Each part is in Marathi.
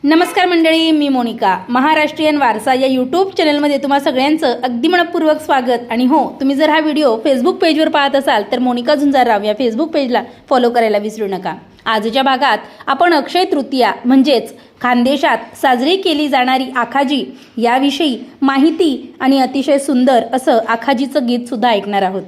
नमस्कार मंडळी, मी मोनिका. महाराष्ट्रीयन वारसा या यूट्यूब चॅनलमध्ये तुम्हा सगळ्यांचं अगदी मनपूर्वक स्वागत. आणि हो, तुम्ही जर हा व्हिडिओ फेसबुक पेजवर पाहत असाल तर मोनिका झुंजारराव या फेसबुक पेजला फॉलो करायला विसरू नका. आजच्या भागात आपण अक्षय तृतीया म्हणजेच खानदेशात साजरी केली जाणारी आखाजी याविषयी माहिती आणि अतिशय सुंदर असं आखाजीचं गीतसुद्धा ऐकणार आहोत.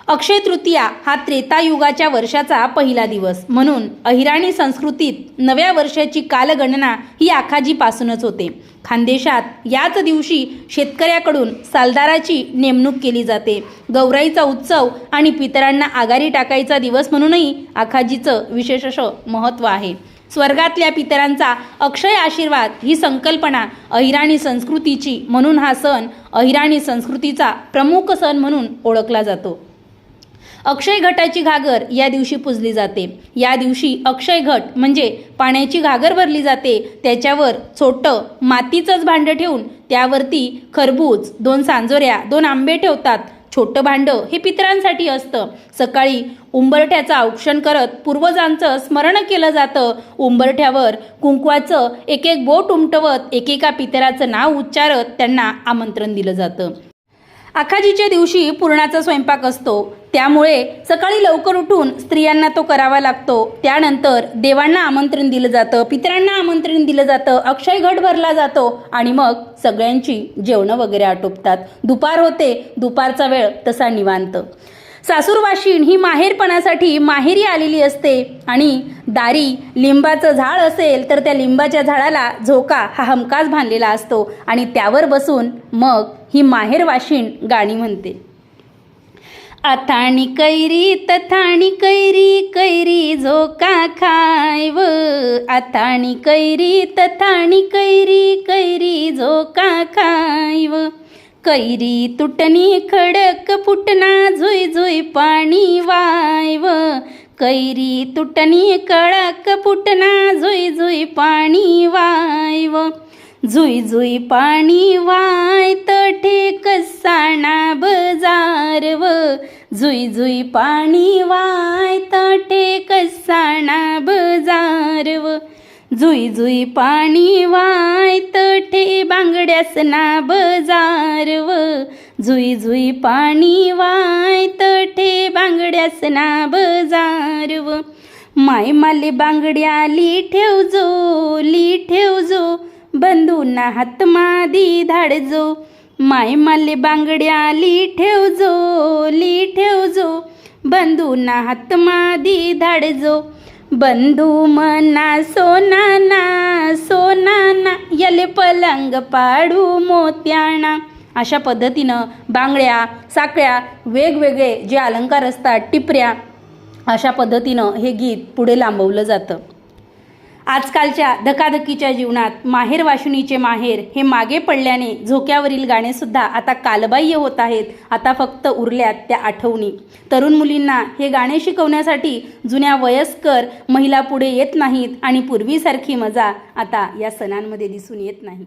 अक्षय तृतीया हा त्रेतायुगाच्या वर्षाचा पहिला दिवस म्हणून अहिराणी संस्कृतीत नव्या वर्षाची कालगणना ही आखाजीपासूनच होते. खानदेशात याच दिवशी शेतकऱ्याकडून सालदाराची नेमणूक केली जाते. गौराईचा उत्सव आणि पितरांना आगारी टाकायचा दिवस म्हणूनही आखाजीचं विशेष असं महत्त्व आहे. स्वर्गातल्या पितरांचा अक्षय आशीर्वाद ही संकल्पना अहिराणी संस्कृतीची म्हणून हा सण अहिराणी संस्कृतीचा प्रमुख सण म्हणून ओळखला जातो. अक्षय घटाची घागर या दिवशी पुजली जाते. या दिवशी अक्षय घट म्हणजे पाण्याची घागर भरली जाते. त्याच्यावर छोटं मातीचंच भांडं ठेवून त्यावरती खरबूज, 2 सांजोऱ्या, 2 आंबे ठेवतात. छोटं भांडं हे पितरांसाठी असतं. सकाळी उंबरठ्याचं औक्षण करत पूर्वजांचं स्मरण केलं जातं. उंबरठ्यावर कुंकवाचं एक एक बोट उमटवत एकेका पितराचं नाव उच्चारत त्यांना आमंत्रण दिलं जातं. आखाजीच्या दिवशी पुरणाचा स्वयंपाक असतो. त्यामुळे सकाळी लवकर उठून स्त्रियांना तो करावा लागतो. त्यानंतर देवांना आमंत्रण दिलं जातं, पितरांना आमंत्रण दिलं जातं, अक्षय घट भरला जातो आणि मग सगळ्यांची जेवणं वगैरे आटोपतात. दुपार होते. दुपारचा वेळ तसा निवांत. सासूरवाशीण ही माहेरपणासाठी माहेरी आलेली असते आणि दारी लिंबाचं झाड असेल तर त्या लिंबाच्या झाडाला झोका हा हमखास बांधलेला असतो आणि त्यावर बसून मग ही माहेरवाशीण गाणी म्हणते. आथाणी कैरी तथाणी कैरी, कैरी झोका खायव. आथाणी कैरी तथाणी कैरी, कैरी झोका खायव. कैरी तुटणी खडक फुटना, झुई झुई पाणी वायव. कैरी तुटणी खडक फुटना, झुई झुई पाणी वायव. झुई झुई पाणी वाय तठे कसाना बजारव. झुई झुई पाणी वाय तठे कसाना बजारव. झुई झुई पाणी वाय तठे बांगड्यासना बजारव. झुई झुई पाणी वाय तठे बांगड्यासना बजारव. माय माले बांगड्या ली ठेवजो, ली ठेवजो, बंधूंना हात मादी धाडजो. माय माले बांगड्या ली ठेवजो, ली ठेवजो, बंधूंना हात मादी धाडजो. बंधू मना सोनाना, सोनाना, यले पलंग पाडू मोत्याना. अशा पद्धतीनं बांगड्या, साकळ्या, वेगवेगळे जे अलंकार असतात, टिपऱ्या, अशा पद्धतीनं हे गीत पुढे लांबवलं जातं. आजकालच्या धकाधकीच्या जीवनात माहेरवाशिणीचे माहेर हे मागे पडल्याने झोक्यावरील गाणेसुद्धा आता कालबाह्य होत आहेत. आता फक्त उरल्यात त्या आठवणी. तरुण मुलींना हे गाणे शिकवण्यासाठी जुन्या वयस्कर महिला पुढे येत नाहीत आणि पूर्वीसारखी मजा आता या सणांमध्ये दिसून येत नाही.